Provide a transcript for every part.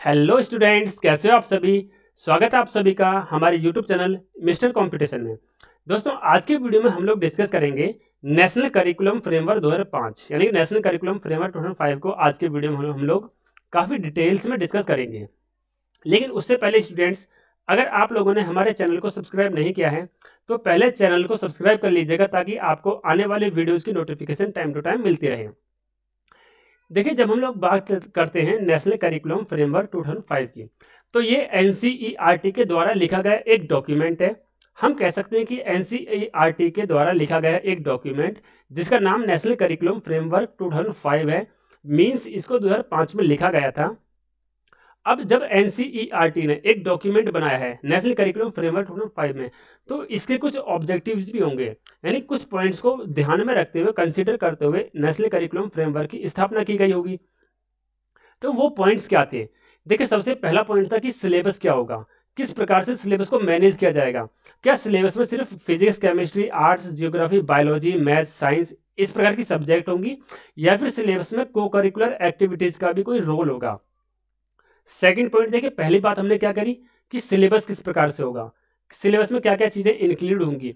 Hello students, कैसे हो आप सभी। स्वागत है आप सभी का हमारे यूट्यूब चैनल मिस्टर कंपटीशन में। दोस्तों, आज की वीडियो में हम लोग डिस्कस करेंगे नेशनल करिकुलम फ्रेमवर्क 2005 यानी कि नेशनल करिकुलम फ्रेमवर्क 2005 को आज के वीडियो में हम लोग काफ़ी डिटेल्स में डिस्कस करेंगे। लेकिन उससे पहले स्टूडेंट्स, अगर आप लोगों ने हमारे चैनल को सब्सक्राइब नहीं किया है तो पहले चैनल को सब्सक्राइब कर लीजिएगा ताकि आपको आने वाले वीडियोज़ की नोटिफिकेशन टाइम टू टाइम मिलती रहे। देखिए, जब हम लोग बात करते हैं नेशनल करिकुलम फ्रेमवर्क 2005 की, तो ये एनसीईआरटी के द्वारा लिखा गया एक डॉक्यूमेंट है। हम कह सकते हैं कि एनसीईआरटी के द्वारा लिखा गया एक डॉक्यूमेंट जिसका नाम नेशनल करिकुलम फ्रेमवर्क 2005 है। मींस इसको 2005 में लिखा गया था। अब जब एनसीईआरटी ने एक डॉक्यूमेंट बनाया है नेशनल करिकुलम फ्रेमवर्क 2005 में, तो इसके कुछ ऑब्जेक्टिव्स भी होंगे, यानी कुछ पॉइंट्स को ध्यान में रखते हुए, कंसीडर करते हुए नेशनल करिकुलम फ्रेमवर्क की स्थापना की गई होगी। तो वो पॉइंट्स क्या थे? देखिए, सबसे पहला पॉइंट था कि सिलेबस क्या होगा, किस प्रकार से सिलेबस को मैनेज किया जाएगा। क्या सिलेबस में सिर्फ physics, chemistry, arts, geography, biology, math, science इस प्रकार की सब्जेक्ट होंगी, या फिर सिलेबस में को करिकुलर एक्टिविटीज का भी कोई रोल होगा। सेकंड पॉइंट देखिए, पहली बात हमने क्या करी कि सिलेबस किस प्रकार से होगा, सिलेबस में क्या क्या चीजें इंक्लूड होंगी,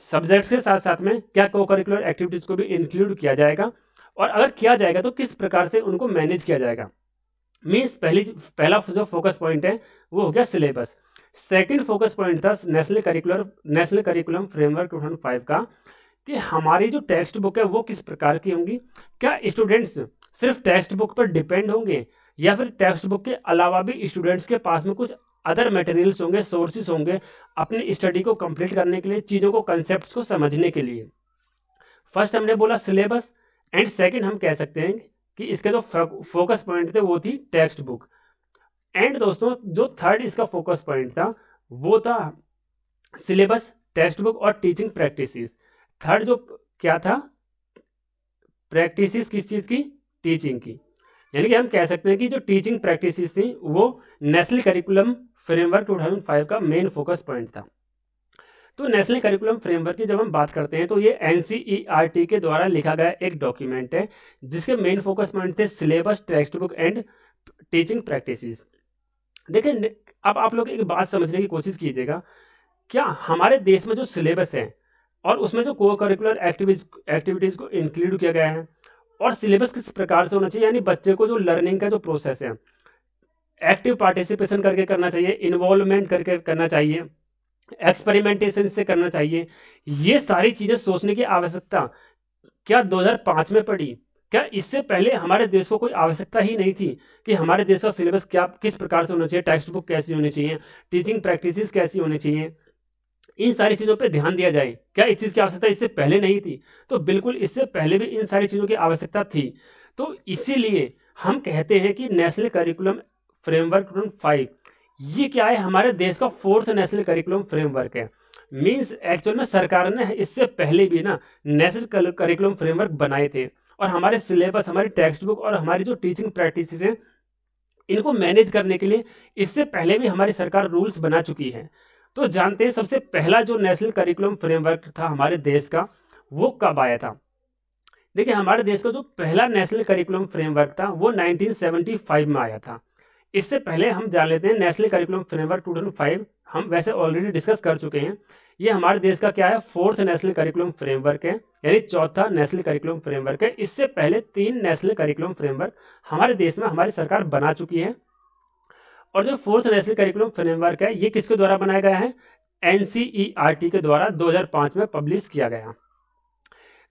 सब्जेक्ट्स के साथ साथ में क्या को करिकुलर एक्टिविटीज को भी इंक्लूड किया जाएगा, और अगर किया जाएगा तो किस प्रकार से उनको मैनेज किया जाएगा। मीन्स पहला जो फोकस पॉइंट है वो हो गया सिलेबस। सेकंड फोकस पॉइंट था नेशनल करिकुलम फ्रेमवर्क 2005 का कि हमारी जो टेक्स्ट बुक है वो किस प्रकार की होंगी। क्या स्टूडेंट्स सिर्फ टेक्स्ट बुक पर डिपेंड होंगे, या फिर टेक्स्ट बुक के अलावा भी स्टूडेंट्स के पास में कुछ अदर मटेरियल्स होंगे, सोर्सेस होंगे अपनी स्टडी को कंप्लीट करने के लिए, चीज़ों को, कंसेप्ट्स को समझने के लिए। फर्स्ट हमने बोला सिलेबस, एंड सेकंड हम कह सकते हैं कि इसके जो फोकस पॉइंट थे वो थी टेक्स्ट बुक। एंड दोस्तों, जो थर्ड इसका फोकस पॉइंट था वो था सिलेबस, टेक्स्ट बुक और टीचिंग प्रैक्टिसेस। थर्ड जो क्या था, प्रैक्टिसेस किस चीज़ की, टीचिंग की। यानी कि हम कह सकते हैं कि जो टीचिंग प्रैक्टिसेस थी वो नेशनल करिकुलम फ्रेमवर्क 2005 का मेन फोकस पॉइंट था। तो नेशनल करिकुलम फ्रेमवर्क की जब हम बात करते हैं तो ये एनसीईआरटी के द्वारा लिखा गया एक डॉक्यूमेंट है जिसके मेन फोकस पॉइंट थे syllabus, text book and teaching practices. देखिए, अब आप लोग एक बात समझने की कोशिश कीजिएगा, क्या हमारे देश में जो सिलेबस है और उसमें जो को करिकुलर एक्टिविटीज को इंक्लूड किया गया है, और सिलेबस किस प्रकार से होना चाहिए, यानी बच्चे को जो लर्निंग का जो प्रोसेस है एक्टिव पार्टिसिपेशन करके करना चाहिए, इन्वॉल्वमेंट करके करना चाहिए, एक्सपेरिमेंटेशन से करना चाहिए। ये सारी चीजें सोचने की आवश्यकता क्या 2005 में पड़ी? क्या इससे पहले हमारे देश को कोई आवश्यकता ही नहीं थी कि हमारे देश का सिलेबस क्या, किस प्रकार से होना चाहिए, टेक्स्ट बुक कैसी होनी चाहिए, टीचिंग प्रैक्टिसेस कैसी होनी चाहिए, इन सारी चीज़ों पे ध्यान दिया जाए? क्या इस चीज़ की आवश्यकता इससे पहले नहीं थी? तो बिल्कुल इससे पहले भी इन सारी चीज़ों की आवश्यकता थी। तो इसीलिए हम कहते हैं कि नेशनल करिकुलम फ्रेमवर्क 2005 ये क्या है, हमारे देश का फोर्थ नेशनल करिकुलम फ्रेमवर्क है। मीन्स एक्चुअल में सरकार ने इससे पहले भी ना नेशनल करिकुलम फ्रेमवर्क बनाए थे, और हमारे सिलेबस, हमारी टेक्स्ट बुक और हमारी जो टीचिंग प्रैक्टिस है इनको मैनेज करने के लिए इससे पहले भी हमारी सरकार रूल्स बना चुकी है। तो जानते हैं सबसे पहला जो नेशनल करिकुलम फ्रेमवर्क था हमारे देश का वो कब आया था? देखिए, हमारे देश का जो पहला नेशनल करिकुलम फ्रेमवर्क था वो 1975 में आया था। इससे पहले हम जान लेते हैं नेशनल करिकुलम फ्रेमवर्क 2005 हम वैसे ऑलरेडी डिस्कस कर चुके हैं। ये हमारे देश का क्या है, फोर्थ नेशनल करिकुलम फ्रेमवर्क है, यानी चौथा नेशनल करिकुलम फ्रेमवर्क है। इससे पहले 3 नेशनल करिकुलम फ्रेमवर्क हमारे देश में हमारी सरकार बना चुकी है। और जो फोर्थ नेशनल करिकुलम फ्रेमवर्क है ये किसके द्वारा बनाया गया है? एनसीईआरटी के द्वारा 2005 में पब्लिश किया गया।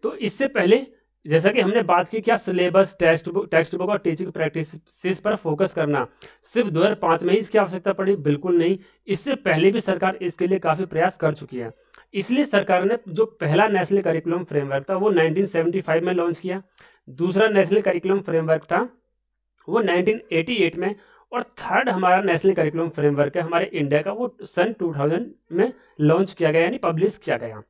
तो इससे पहले जैसा कि हमने बात की, क्या सिलेबस, टेक्स्ट बुक और टीचिंग प्रैक्टिसेस पर फोकस करना सिर्फ 2005 में ही इसकी आवश्यकता पड़ी? बिल्कुल नहीं, इससे पहले भी सरकार इसके लिए काफ़ी प्रयास कर चुकी है। इसलिए सरकार ने जो पहला नेशनल करिकुलम फ्रेमवर्क था वो 1975 में लॉन्च किया। दूसरा नेशनल करिकुलम फ्रेमवर्क था वो 1988 में, और थर्ड हमारा नेशनल करिकुलम फ्रेमवर्क है हमारे इंडिया का, वो सन 2000 में लॉन्च किया गया, यानी पब्लिश किया गया।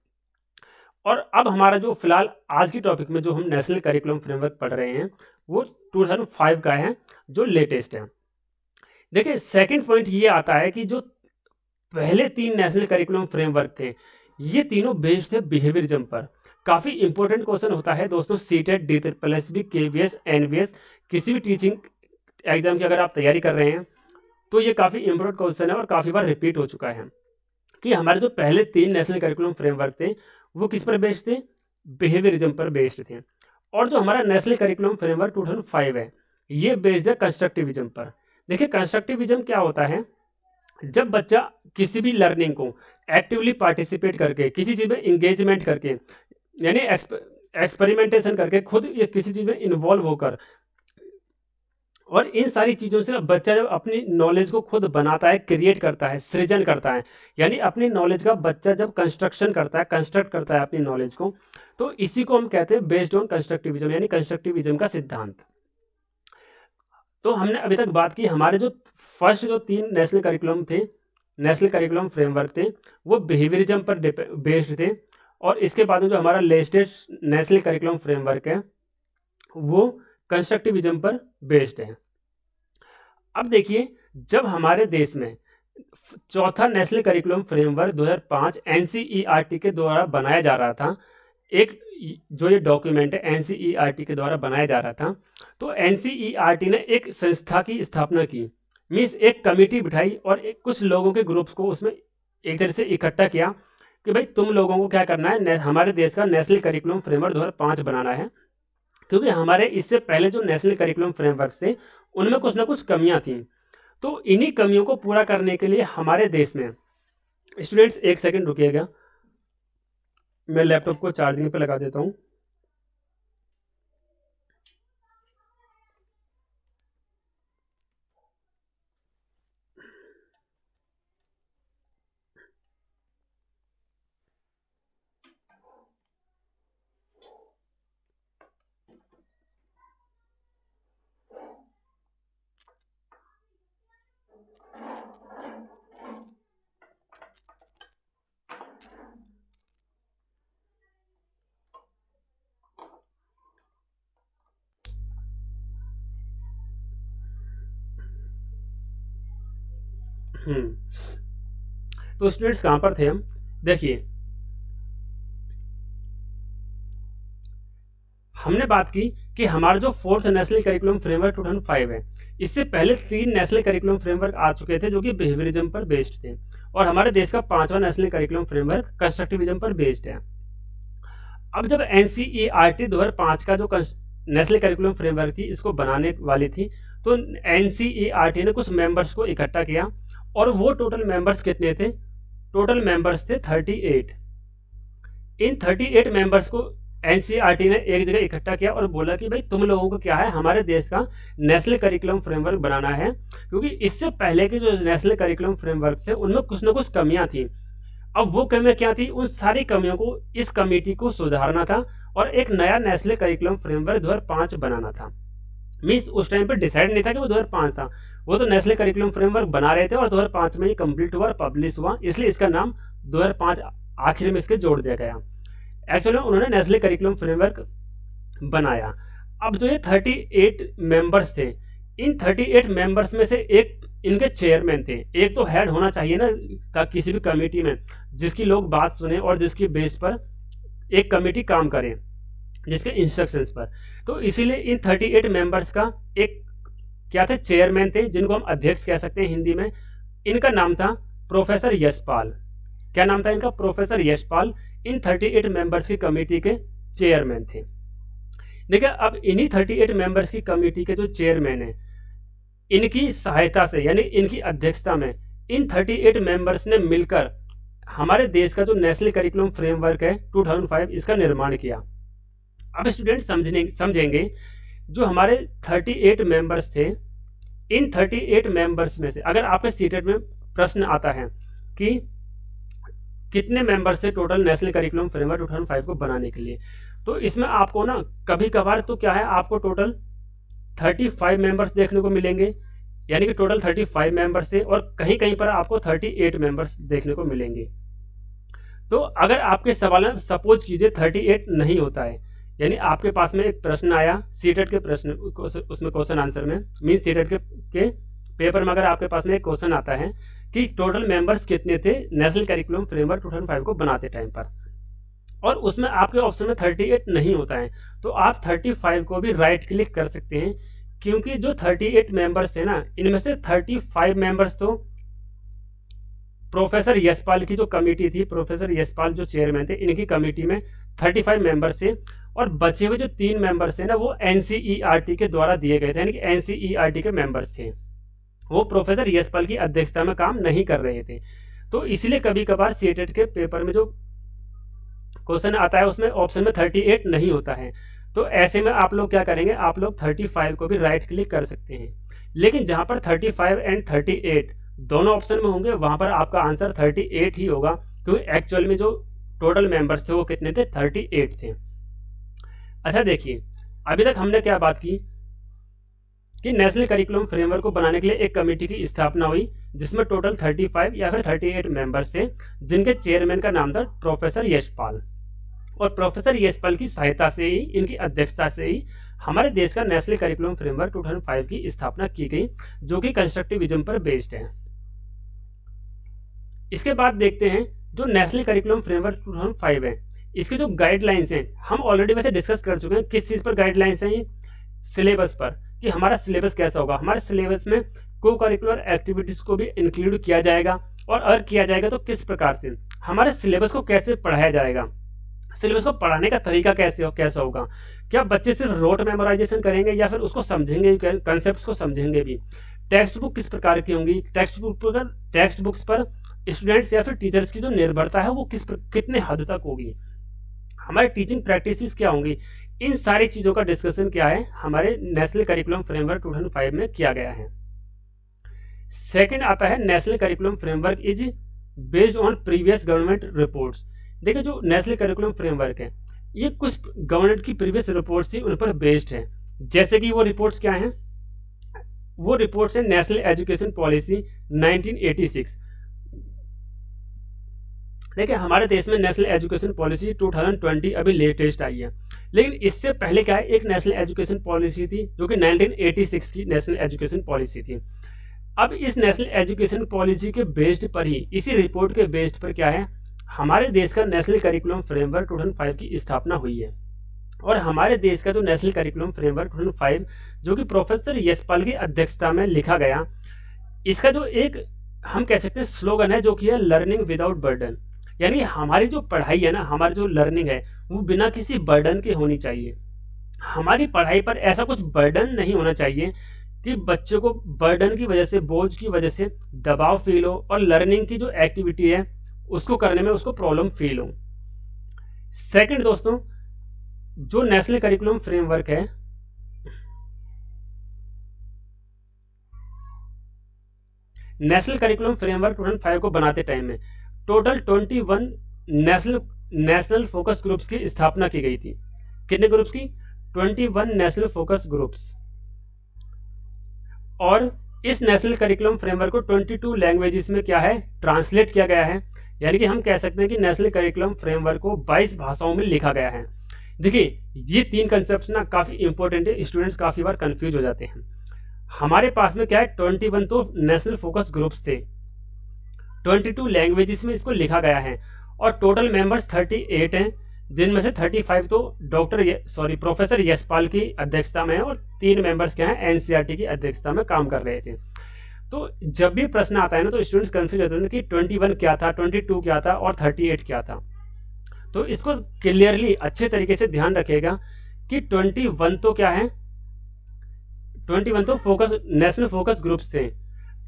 और अब हमारा जो फिलहाल आज की टॉपिक में जो हम नेशनल करिकुलम फ्रेमवर्क पढ़ रहे हैं वो 2005 का है, जो लेटेस्ट है। देखिए, सेकंड पॉइंट ये आता है कि जो पहले 3 नेशनल करिकुलम फ्रेमवर्क थे ये तीनों बेस्ड थे बिहेवियरिज्म पर। काफ़ी इंपॉर्टेंट क्वेश्चन होता है दोस्तों, सीटेट, DSSB, KVS, NVS, किसी भी टीचिंग एग्जाम की अगर आप तैयारी कर रहे हैं तो ये काफ़ी इम्पोर्टेंट क्वेश्चन है और काफ़ी बार रिपीट हो चुका है कि हमारे जो पहले 3 नेशनल करिकुलम फ्रेमवर्क थे वो किस पर बेस्ड थे, बिहेवियरिज्म पर बेस्ड थे। और जो हमारा नेशनल करिकुलम फ्रेमवर्क 2005 है ये बेस्ड है कंस्ट्रक्टिविज्म पर। देखिए कंस्ट्रक्टिविज्म क्या होता है, जब बच्चा किसी भी लर्निंग को एक्टिवली पार्टिसिपेट करके, किसी चीज़ में इंगेजमेंट करके, यानी एक्सपेरिमेंटेशन करके, खुद ये किसी चीज़ में इन्वॉल्व होकर, और इन सारी चीज़ों से बच्चा जब अपनी नॉलेज को खुद बनाता है, क्रिएट करता है, सृजन करता है, यानी अपनी नॉलेज का बच्चा जब कंस्ट्रक्शन करता है, कंस्ट्रक्ट करता है अपनी नॉलेज को, तो इसी को हम कहते हैं बेस्ड ऑन कंस्ट्रक्टिविज्म, यानी कंस्ट्रक्टिविज्म का सिद्धांत। तो हमने अभी तक बात की हमारे जो फर्स्ट जो 3 नेशनल करिकुलम थे, नेशनल करिकुलम फ्रेमवर्क थे, वो बिहेवियरिज्म पर बेस्ड थे। और इसके बाद जो हमारा लेटेस्ट नेशनल करिकुलम फ्रेमवर्क है वो कंस्ट्रक्टिविज्म पर बेस्ड है। अब देखिए जब हमारे देश में चौथा नेशनल करिकुलम फ्रेमवर्क 2005 एनसीईआरटी के द्वारा बनाया जा रहा था, एक जो ये डॉक्यूमेंट है एनसीईआरटी के द्वारा बनाया जा रहा था, तो एनसीईआरटी ने एक संस्था की स्थापना की, मीन्स एक कमेटी बिठाई और कुछ लोगों के ग्रुप्स को उसमें एक तरह से इकट्ठा किया कि भाई तुम लोगों को क्या करना है, हमारे देश का नेशनल करिकुलम फ्रेमवर्क 2005 बनाना है। क्योंकि हमारे इससे पहले जो नेशनल करिकुलम फ्रेमवर्क थे उनमें कुछ ना कुछ कमियां थी, तो इन्हीं कमियों को पूरा करने के लिए हमारे देश में, स्टूडेंट्स एक सेकंड रुकिएगा, मैं लैपटॉप को चार्जिंग पे लगा देता हूँ। तो स्टूडेंट्स कहां पर थे हम, देखिए हमने बात की कि हमारा जो फोर्थ नेशनल करिकुलम फ्रेमवर्क 2005 है, इससे पहले 3 नेशनल करिकुलम फ्रेमवर्क आ चुके थे जो कि बिहेवियरिज्म पर बेस्ड थे, और हमारे देश का 5वां नेशनल करिकुलम फ्रेमवर्क कंस्ट्रक्टिविज्म पर बेस्ड है। अब जब एनसीईआरटी 2005 का जो नेशनल करिकुलम फ्रेमवर्क थी इसको बनाने वाली थी, तो एनसीईआरटी ने कुछ मेंबर्स को इकट्ठा किया, और वो टोटल मेंबर्स कितने थे, टोटल मेंबर्स थे 38। इन 38 मेंबर्स को एनसीईआरटी ने एक जगह इकट्ठा किया और बोला कि भाई तुम लोगों को क्या है, हमारे देश का नेशनल करिकुलम फ्रेमवर्क बनाना है, क्योंकि इससे पहले के जो नेशनल करिकुलम फ्रेमवर्क थे उनमें कुछ ना कुछ कमियां थी। अब वो कमियां क्या थी, उन सारी कमियों को इस कमेटी को सुधारना था और एक नया नेशनल करिकुलम फ्रेमवर्क 2005 बनाना था। मीन्स उस टाइम पर डिसाइड नहीं था कि वो 2005 था, वो तो नेशनल करिकुलम फ्रेमवर्क बना रहे थे और 2005 में ये कंप्लीट हुआ और पब्लिश हुआ, इसलिए इसका नाम 2005 आखिर में इसके जोड़ दिया गया। एक्चुअली उन्होंने नेशनल करिकुलम फ्रेमवर्क बनाया। अब जो ये 38 मेंबर्स थे, इन 38 मेंबर्स में से एक इनके चेयरमैन थे। एक तो हेड होना चाहिए ना किसी भी कमेटी में, जिसकी लोग बात सुने और जिसकी बेस पर एक कमेटी काम करे, जिसके इंस्ट्रक्शंस पर। तो इसीलिए इन 38 मेंबर्स का एक क्या थे, चेयरमैन थे, जिनको हम अध्यक्ष कह सकते हैं हिंदी में। इनका नाम था प्रोफेसर यशपाल। क्या नाम था इनका, प्रोफेसर यशपाल। इन 38 मेंबर्स की कमेटी के चेयरमैन थे। देखिए अब इन्हीं 38 मेंबर्स की कमेटी के जो चेयरमैन है, इनकी सहायता से यानी इनकी अध्यक्षता में इन 38 मेंबर्स ने मिलकर हमारे देश का जो नेशनल करिकुलम फ्रेमवर्क है 2005 इसका निर्माण किया। अब स्टूडेंट समझेंगे जो हमारे 38 मेंबर्स थे, इन 38 मेंबर्स में से अगर आपके सीटेट में प्रश्न आता है कि कितने मेंबर्स थे टोटल नेशनल करिकुलम फ्रेमवर्क 2005 को बनाने के लिए, तो इसमें आपको ना कभी कभार तो क्या है, आपको टोटल 35 मेंबर्स देखने को मिलेंगे, यानी कि टोटल 35 मेंबर्स थे, और कहीं कहीं पर आपको 38 मेंबर्स देखने को मिलेंगे। तो अगर आपके सवाल में सपोज कीजिए 38 नहीं होता है, यानी आपके पास में एक प्रश्न आया सीटेट के प्रश्न, उसमें क्वेश्चन आंसर में मीन सीटेट के पेपर में अगर आपके पास में एक क्वेश्चन आता है कि टोटल मेंबर्स कितने थे नेशनल करिकुलम फ्रेमवर्क 2005 को बनाते टाइम पर, और उसमें आपके ऑप्शन में 38 नहीं होता है, तो आप 35 को भी राइट क्लिक कर सकते हैं, क्योंकि जो 38 मेंबर्स थे ना, इनमें से 35 मेंबर्स तो प्रोफेसर यशपाल की जो कमेटी थी, प्रोफेसर यशपाल जो चेयरमैन थे, इनकी कमेटी में 35 मेंबर्स थे, और बचे हुए जो 3 मेंबर्स थे ना, वो एनसीईआरटी के द्वारा दिए गए थे, यानी कि एनसीईआरटी के मेंबर्स थे, वो प्रोफेसर यशपाल की अध्यक्षता में काम नहीं कर रहे थे। तो इसलिए कभी कभार सीटेट के पेपर में जो क्वेश्चन आता है उसमें ऑप्शन में 38 नहीं होता है, तो ऐसे में आप लोग क्या करेंगे, आप लोग 35 को भी राइट क्लिक कर सकते हैं। लेकिन जहां पर 35 एंड 38 दोनों ऑप्शन में होंगे, वहां पर आपका आंसर 38 ही होगा, क्योंकि एक्चुअल में जो टोटल मेंबर्स थे वो कितने थे, 38 थे। अच्छा देखिए, अभी तक हमने क्या बात की कि नेशनल करिकुलम फ्रेमवर्क को बनाने के लिए एक कमेटी की स्थापना हुई, जिसमें टोटल 35 या फिर 38 मेंबर्स थे, जिनके चेयरमैन का नाम था प्रोफेसर यशपाल। और प्रोफेसर यशपाल की सहायता से ही, इनकी अध्यक्षता से ही हमारे देश का नेशनल करिकुलम फ्रेमवर्क 2005 की स्थापना की गई, जो कि कंस्ट्रक्टिविज्म पर बेस्ड है। इसके बाद देखते हैं जो नेशनल करिकुलम फ्रेमवर्क 2005 है, इसके जो गाइडलाइंस हैं, हम ऑलरेडी वैसे डिस्कस कर चुके हैं। किस चीज पर गाइडलाइंस हैं, ये सिलेबस पर, कि हमारा सिलेबस कैसा होगा। हमारे सिलेबस में को करिकुलर एक्टिविटीज को भी इंक्लूड किया जाएगा, और अगर किया जाएगा तो किस प्रकार से, हमारे सिलेबस को कैसे पढ़ाया जाएगा, सिलेबस को पढ़ाने का तरीका कैसा होगा, क्या बच्चे सिर्फ रोट मेमोराइजेशन करेंगे या फिर उसको समझेंगे, कंसेप्ट को समझेंगे भी। टेक्स्ट बुक किस प्रकार की होंगी, टेक्स्ट बुक्स पर स्टूडेंट्स या फिर टीचर्स की जो निर्भरता है वो कितने हद तक होगी, हमारी टीचिंग प्रैक्टिसेस क्या होंगी, इन सारी चीजों का डिस्कशन क्या है हमारे नेशनल करिकुलम फ्रेमवर्क 2005 में किया गया है। सेकंड आता है national curriculum framework is based on previous government reports. देखिए, जो नेशनल करिकुलम फ्रेमवर्क है ये कुछ गवर्नमेंट की प्रीवियस रिपोर्ट्स थी उन पर बेस्ड है। जैसे कि वो रिपोर्ट्स क्या हैं, वो रिपोर्ट्स है नेशनल एजुकेशन पॉलिसी 1986। देखिए, हमारे देश में नेशनल एजुकेशन पॉलिसी 2020 अभी लेटेस्ट आई है, लेकिन इससे पहले क्या है, एक नेशनल एजुकेशन पॉलिसी थी जो कि 1986 की नेशनल एजुकेशन पॉलिसी थी। अब इस नेशनल एजुकेशन पॉलिसी के बेस्ड पर ही, इसी रिपोर्ट के बेस्ड पर क्या है, हमारे देश का नेशनल करिकुलम फ्रेमवर्क 2005 की स्थापना हुई है। और हमारे देश का जो नेशनल करिकुलम फ्रेमवर्क 2005 जो कि प्रोफेसर यशपाल की अध्यक्षता में लिखा गया, इसका जो एक हम कह सकते हैं स्लोगन है, जो कि है लर्निंग विदाउट बर्डन। यानी हमारी जो पढ़ाई है ना, हमारी जो लर्निंग है वो बिना किसी बर्डन के होनी चाहिए। हमारी पढ़ाई पर ऐसा कुछ बर्डन नहीं होना चाहिए कि बच्चों को बर्डन की वजह से, बोझ की वजह से दबाव फील हो, और लर्निंग की जो एक्टिविटी है उसको करने में उसको प्रॉब्लम फील हो। सेकंड दोस्तों, जो नेशनल करिकुलम फ्रेमवर्क है, नेशनल करिकुलम फ्रेमवर्क 2005 को बनाते टाइम में टोटल 21 नेशनल फोकस ग्रुप्स की स्थापना की गई थी। कितने ग्रुप्स की, 21 नेशनल फोकस ग्रुप्स। और इस नेशनल करिकुलम फ्रेमवर्क को 22 लैंग्वेजेस में क्या है, ट्रांसलेट किया गया है। यानी कि हम कह सकते हैं कि नेशनल करिकुलम फ्रेमवर्क को 22 भाषाओं में लिखा गया है। देखिए, ये 3 कंसेप्ट ना काफी इंपॉर्टेंट है, स्टूडेंट्स काफी बार कंफ्यूज हो जाते हैं। हमारे पास में क्या है, 21 तो नेशनल फोकस ग्रुप्स थे, 22 लैंग्वेजेस में इसको लिखा गया है, और टोटल मेंबर्स 38 हैं, जिनमें से 35 तो प्रोफेसर यशपाल की अध्यक्षता में है, और 3 मेंबर्स क्या है, एनसीईआरटी की अध्यक्षता में काम कर रहे थे। तो जब भी प्रश्न आता है ना, तो स्टूडेंट्स कंफ्यूज होते हैं कि 21 क्या था, 22 क्या था और 38 क्या था। तो इसको क्लियरली अच्छे तरीके से ध्यान रखिएगा कि 21 तो क्या है, 21 तो नेशनल फोकस ग्रुप्स थे,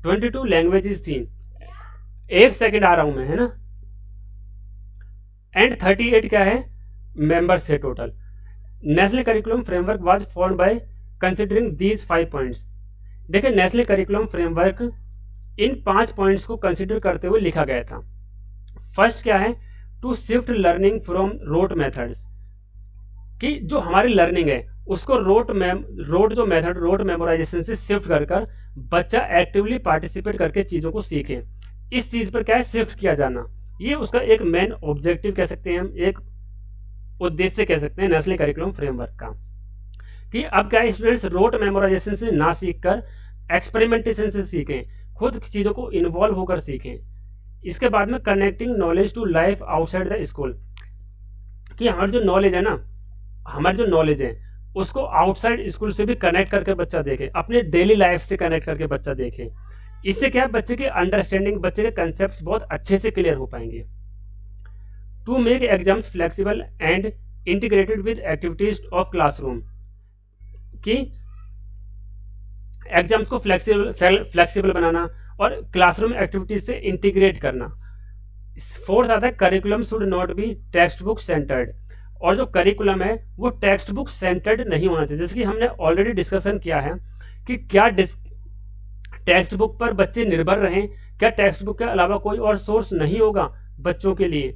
22 लैंग्वेजेस थी, एक सेकंड आ रहा हूं मैं, है ना, एंड 38 क्या है, मेंबर्स थे total. National curriculum framework was formed by considering these 5 points. देखिए, नेशनल करिकुलम फ्रेमवर्क इन 5 पॉइंट्स को कंसीडर करते हुए लिखा गया था। फर्स्ट क्या है, to shift learning from rote methods, कि जो हमारी लर्निंग है उसको रोट मेमोराइजेशन से शिफ्ट कर बच्चा एक्टिवली पार्टिसिपेट करके चीजों को सीखे। इस चीज पर क्या है, शिफ्ट किया जाना, ये उसका एक मेन ऑब्जेक्टिव कह सकते हैं हम, एक उद्देश्य कह सकते हैं नेशनल करिकुलम फ्रेमवर्क का, कि अब क्या स्टूडेंट्स रोट मेमोराइजेशन से ना सीखकर एक्सपेरिमेंटेशन से सीखें, खुद चीजों को इन्वॉल्व होकर सीखें। इसके बाद में connecting knowledge to life outside the school, कि हमारी जो नॉलेज है ना, हमारी जो नॉलेज है उसको आउटसाइड स्कूल से भी कनेक्ट करके बच्चा देखे, अपने डेली लाइफ से कनेक्ट करके बच्चा देखे। इससे क्या है, बच्चे की अंडरस्टैंडिंग, बच्चे के कंसेप्ट बहुत अच्छे से क्लियर हो पाएंगे। To make exams flexible and integrated with activities of classroom, कि एग्जाम्स को फ्लेक्सिबल बनाना और क्लासरूम एक्टिविटीज से इंटीग्रेट करना। फोर्थ आता है curriculum should not be text book centred, और जो करिकुलम है वो टेक्स्ट बुक सेंटर्ड नहीं होना चाहिए। जैसे कि हमने ऑलरेडी डिस्कशन किया है कि क्या टेक्स्ट बुक पर बच्चे निर्भर रहें, क्या टेक्स्ट बुक के अलावा कोई और सोर्स नहीं होगा बच्चों के लिए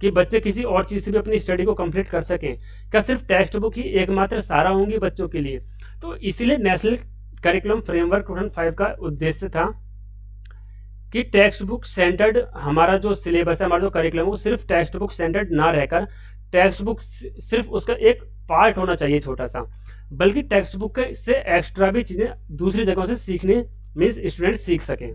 कि बच्चे किसी और चीज से भी अपनी स्टडी को कंप्लीट कर सकें? क्या सिर्फ टेक्स्ट बुक ही एकमात्र सहारा होंगी बच्चों के लिए? तो इसीलिए नेशनल करिकुलम फ्रेमवर्क 2005 का उद्देश्य था कि टेक्स्ट बुक सेंटर्ड हमारा जो सिलेबस है, हमारा जो करिकुलम है, वो सिर्फ टेक्स्ट बुक सेंटर्ड ना रहकर टेक्स्ट बुक सिर्फ उसका एक पार्ट होना चाहिए छोटा सा, बल्कि टेक्स्ट बुक से एक्स्ट्रा भी चीजें दूसरी जगहों से सीखने मीन्स स्टूडेंट सीख सकें।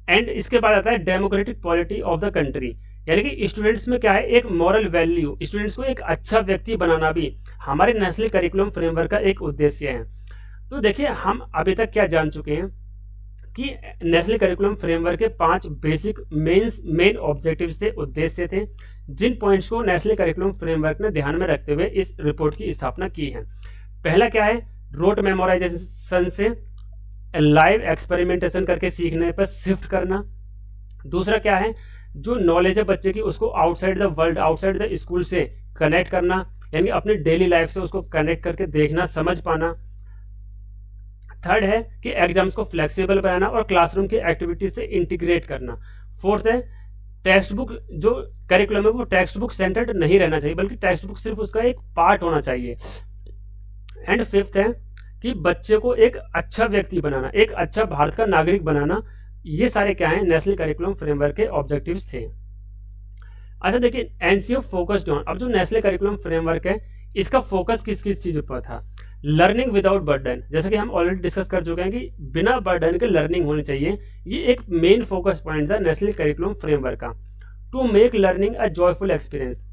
एंड इसके बाद आता है democratic polity of the country, यानी कि स्टूडेंट्स में क्या है, एक मॉरल वैल्यू, स्टूडेंट्स को एक अच्छा व्यक्ति बनाना भी हमारे नेशनल करिकुलम फ्रेमवर्क का एक उद्देश्य है। तो देखिए हम अभी तक क्या जान चुके हैं कि नेशनल करिकुलम फ्रेमवर्क के 5 बेसिक मेन ऑब्जेक्टिव्स थे, उद्देश्य थे, जिन पॉइंट्स को नेशनल करिकुलम फ्रेमवर्क ने ध्यान में रखते हुए इस रिपोर्ट की स्थापना की है। पहला क्या है, रोट मेमोराइजेशन से लाइव एक्सपेरिमेंटेशन करके सीखने पर शिफ्ट करना। दूसरा क्या है, जो नॉलेज है बच्चे की उसको outside the world, outside the school से कनेक्ट करना, यानी अपने डेली लाइफ से उसको कनेक्ट करके देखना, समझ पाना। थर्ड है कि एग्जाम्स को फ्लेक्सिबल बनाना और क्लासरूम की एक्टिविटी से इंटीग्रेट करना। फोर्थ है टेक्स्ट बुक, जो करिकुलम है वो टेक्स्ट बुक सेंटर्ड नहीं रहना चाहिए, बल्कि टेक्स्ट बुक सिर्फ उसका एक पार्ट होना चाहिए। एंड फिफ्थ है कि बच्चे को एक अच्छा व्यक्ति बनाना, एक अच्छा भारत का नागरिक बनाना। ये सारे क्या है, नेशनल करिकुलम फ्रेमवर्क के ऑब्जेक्टिव्स थे। अच्छा देखिए, एनसीओ फोकस्ड ऑन, अब जो नेशनल करिकुलम फ्रेमवर्क है इसका फोकस किस किस चीज पर था? लर्निंग विदाउट बर्डन, जैसा कि हम ऑलरेडी डिस्कस कर चुके हैं कि बिना बर्डन के लर्निंग होनी चाहिए। ये एक मेन फोकस पॉइंट था नेशनल करिकुलम फ्रेमवर्क का। To make learning a joyful experience,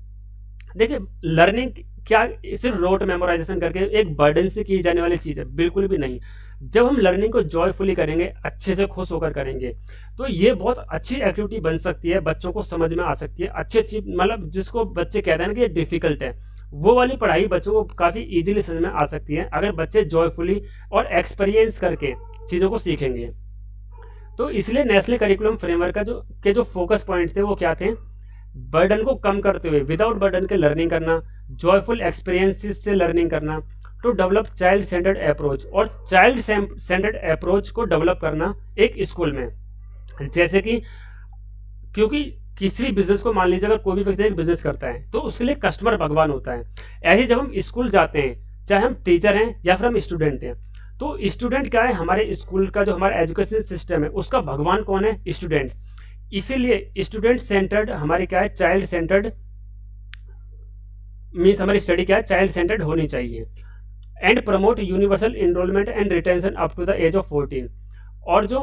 देखिए लर्निंग क्या सिर्फ रोट मेमोराइजेशन करके एक बर्डन से की जाने वाली चीज है? बिल्कुल भी नहीं। जब हम लर्निंग को जॉयफुली करेंगे, अच्छे से खुश होकर करेंगे, तो ये बहुत अच्छी एक्टिविटी बन सकती है, बच्चों को समझ में आ सकती है। अच्छी मतलब जिसको बच्चे कहते हैं ना कि ये डिफिकल्ट है, वो वाली पढ़ाई बच्चों को काफी इजीली समझ में आ सकती है अगर बच्चे जॉयफुली और एक्सपीरियंस करके चीजों को सीखेंगे। तो इसलिए नेशनल करिकुलम फ्रेमवर्क का जो फोकस पॉइंट थे वो क्या थे? बर्डन को कम करते हुए विदाउट बर्डन के लर्निंग करना, जॉयफुल एक्सपीरियंसेस से लर्निंग करना, to develop child centred approach, और चाइल्ड सेंटर्ड अप्रोच को डेवलप करना एक स्कूल में। जैसे कि क्योंकि किसी भी बिजनेस को मान लीजिए अगर कोई भी व्यक्ति एक बिजनेस करता है तो उसके लिए कस्टमर भगवान होता है। ऐसे जब हम स्कूल जाते हैं, चाहे हम टीचर हैं या फिर हम स्टूडेंट हैं, तो स्टूडेंट क्या है, हमारे स्कूल का जो हमारा एजुकेशन सिस्टम है उसका भगवान कौन है? स्टूडेंट्स। इसीलिए स्टूडेंट सेंटर्ड हमारी क्या है, चाइल्ड सेंटर्ड मीन्स हमारी स्टडी क्या है, चाइल्ड सेंटर्ड होनी चाहिए। And promote universal enrolment and retention up to the age of 14, और जो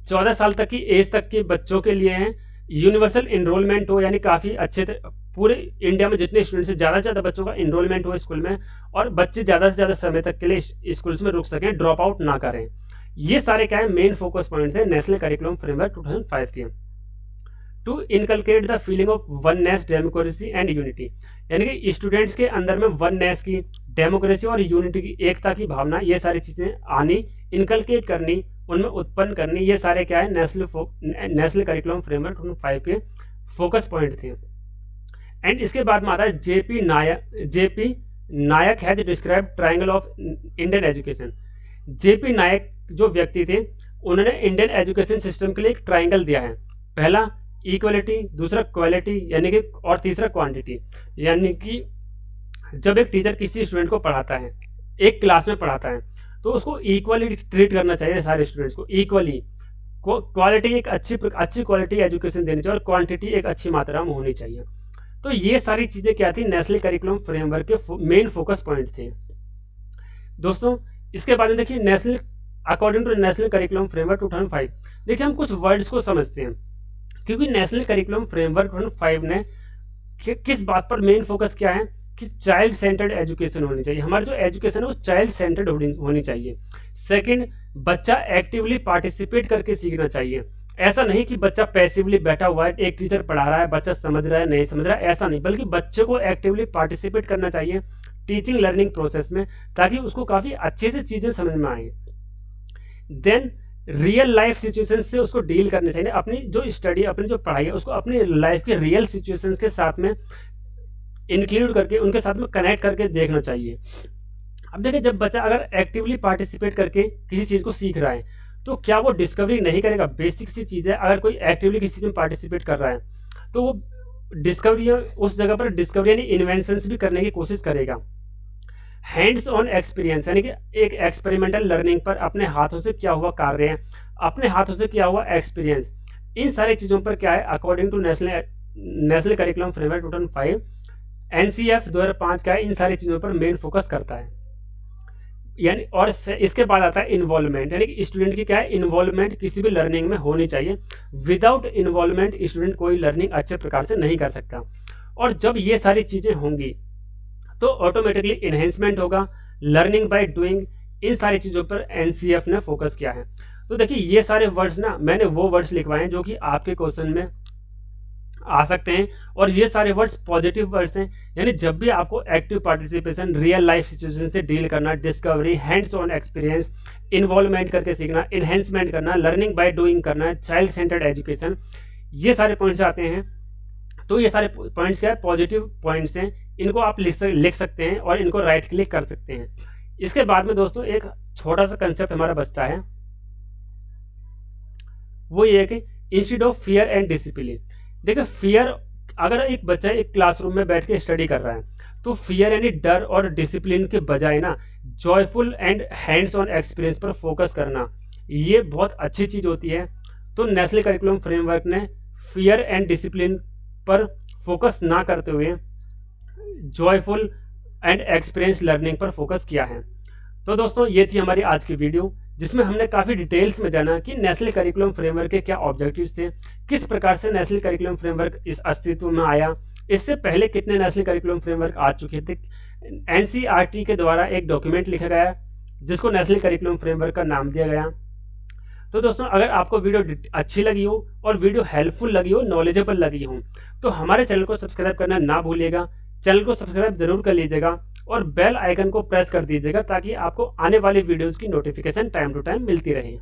14 साल तक की एज तक के बच्चों के लिए है यूनिवर्सल एनरोलमेंट हो, यानी काफी अच्छे पूरे इंडिया में जितने स्टूडेंट से ज्यादा बच्चों का एनरोलमेंट हो स्कूल में, और बच्चे ज्यादा से ज्यादा समय तक के लिए स्कूल्स में रुक सकें, ड्रॉप आउट ना करें। ये सारे क्या है, मेन फोकस पॉइंट थे नेशनल करिकुलम फ्रेमवर्क 2005 के। To inculcate the feeling of oneness, democracy and unity, यानी कि स्टूडेंट्स के अंदर में वननेस की, डेमोक्रेसी और यूनिटी की, एकता की भावना, ये सारी चीजें आनी, इनकलकेट करनी, उनमें उत्पन्न करनी, ये सारे क्या है नेशनल करिकुलम फ्रेमवर्क 2005 के फोकस पॉइंट थे। एंड इसके बाद में आता है JP Naik has describe triangle of Indian education. JP Naik जो व्यक्ति थे उन्होंने इंडियन एजुकेशन सिस्टम के लिए एक ट्रायंगल दिया है। पहला इक्वलिटी, दूसरा क्वालिटी यानी कि, और तीसरा क्वांटिटी, यानी कि जब एक टीचर किसी स्टूडेंट को पढ़ाता है, एक क्लास में पढ़ाता है, तो उसको इक्वली ट्रीट करना चाहिए सारे स्टूडेंट्स को इक्वली। क्वालिटी एक अच्छी क्वालिटी एजुकेशन देनी चाहिए और क्वांटिटी एक अच्छी मात्रा में होनी चाहिए। तो ये सारी चीजें क्या थी, नेशनल करिकुलम फ्रेमवर्क के मेन फोकस पॉइंट थे दोस्तों। इसके बाद में देखिए national according to national curriculum framework 2005, देखिए हम कुछ वर्ड्स को समझते हैं, क्योंकि नेशनल करिकुलम फ्रेमवर्क 2005 ने किस बात पर मेन फोकस किया है कि चाइल्ड सेंटर्ड एजुकेशन होनी चाहिए, हमारी जो एजुकेशन है वो चाइल्ड सेंटर्ड होनी चाहिए। सेकंड, बच्चा एक्टिवली पार्टिसिपेट करके सीखना चाहिए। ऐसा नहीं कि बच्चा पैसिवली बैठा हुआ है, एक टीचर पढ़ा रहा है, बच्चा समझ रहा है नहीं समझ रहा है, ऐसा नहीं, बल्कि बच्चे को एक्टिवली पार्टिसिपेट करना चाहिए टीचिंग लर्निंग प्रोसेस में, ताकि उसको काफी अच्छे से चीजें समझ में आए। देन रियल लाइफ सिचुएशन से उसको डील करना चाहिए, अपनी जो स्टडी अपनी जो पढ़ाई है उसको अपनी लाइफ के रियल सिचुएशन के साथ में इंक्लूड करके उनके साथ में कनेक्ट करके देखना चाहिए। अब देखिए, जब बच्चा अगर एक्टिवली पार्टिसिपेट करके किसी चीज को सीख रहा है तो क्या वो डिस्कवरी नहीं करेगा? बेसिक सी चीज है, अगर कोई एक्टिवली किसी चीज में पार्टिसिपेट कर रहा है तो वो डिस्कवरी उस जगह पर डिस्कवरी यानी इन्वेंशंस भी करने की कोशिश करेगा। हैंड्स ऑन एक्सपीरियंस यानी कि एक एक्सपेरिमेंटल लर्निंग पर अपने हाथों से क्या हुआ कार्य है, अपने हाथों से क्या हुआ एक्सपीरियंस, इन सारी चीजों पर क्या है according to national curriculum framework 2005 NCF 2005 क्या है, इन सारी चीजों पर मेन फोकस करता है। यानी और इसके बाद आता है इन्वॉल्वमेंट, यानी कि स्टूडेंट की क्या है इन्वॉल्वमेंट किसी भी लर्निंग में होनी चाहिए। विदाउट इन्वॉल्वमेंट स्टूडेंट कोई लर्निंग अच्छे प्रकार से नहीं कर सकता। और जब ये सारी चीजें होंगी तो ऑटोमेटिकली इनहेंसमेंट होगा, लर्निंग बाय डूइंग, इन सारी चीजों पर एनसीएफ ने फोकस किया है। तो देखिए, ये सारे वर्ड्स ना मैंने वो वर्ड्स लिखवाए हैं जो कि आपके क्वेश्चन में आ सकते हैं, और ये सारे वर्ड्स पॉजिटिव वर्ड्स हैं। यानी जब भी आपको active participation, real life situation से डील करना, discovery, hands on experience, involvement करके सीखना, इनहेंसमेंट करना, लर्निंग बाय डूइंग करना, चाइल्ड सेंटर्ड एजुकेशन, ये सारे पॉइंट्स आते हैं। तो ये सारे पॉइंट्स क्या है पॉजिटिव पॉइंट्स हैं, इनको आप लिख सकते हैं और इनको राइट क्लिक कर सकते हैं। इसके बाद में दोस्तों एक छोटा सा कंसेप्ट हमारा बचता है, वो ये है कि instead of fear and discipline. देखिए, फियर, अगर एक बच्चा एक क्लासरूम में बैठ के स्टडी कर रहा है तो फियर यानी डर और डिसिप्लिन के बजाय ना joyful and hands on experience पर फोकस करना, ये बहुत अच्छी चीज होती है। तो नेशनल करिकुलम फ्रेमवर्क ने फियर एंड डिसिप्लिन पर फोकस ना करते हुए जॉयफुल एंड एक्सपीरियंस लर्निंग पर फोकस किया है। तो दोस्तों, ये थी हमारी आज की वीडियो, जिसमें हमने काफी डिटेल्स में जाना कि नेशनल करिकुलम फ्रेमवर्क के क्या ऑब्जेक्टिव्स थे, किस प्रकार से नेशनल करिकुलम फ्रेमवर्क इस अस्तित्व में आया, इससे पहले कितने नेशनल करिकुलम फ्रेमवर्क आ चुके थे, एनसीईआरटी के द्वारा एक डॉक्यूमेंट लिखा गया जिसको नेशनल करिकुलम फ्रेमवर्क का नाम दिया गया। तो दोस्तों, अगर आपको वीडियो अच्छी लगी हो और वीडियो हेल्पफुल लगी हो, नॉलेजेबल लगी हो, तो हमारे चैनल को सब्सक्राइब करना ना भूलिएगा। चैनल को सब्सक्राइब जरूर कर लीजिएगा और बेल आइकन को प्रेस कर दीजिएगा ताकि आपको आने वाली वीडियोस की नोटिफिकेशन टाइम टू टाइम मिलती रहे।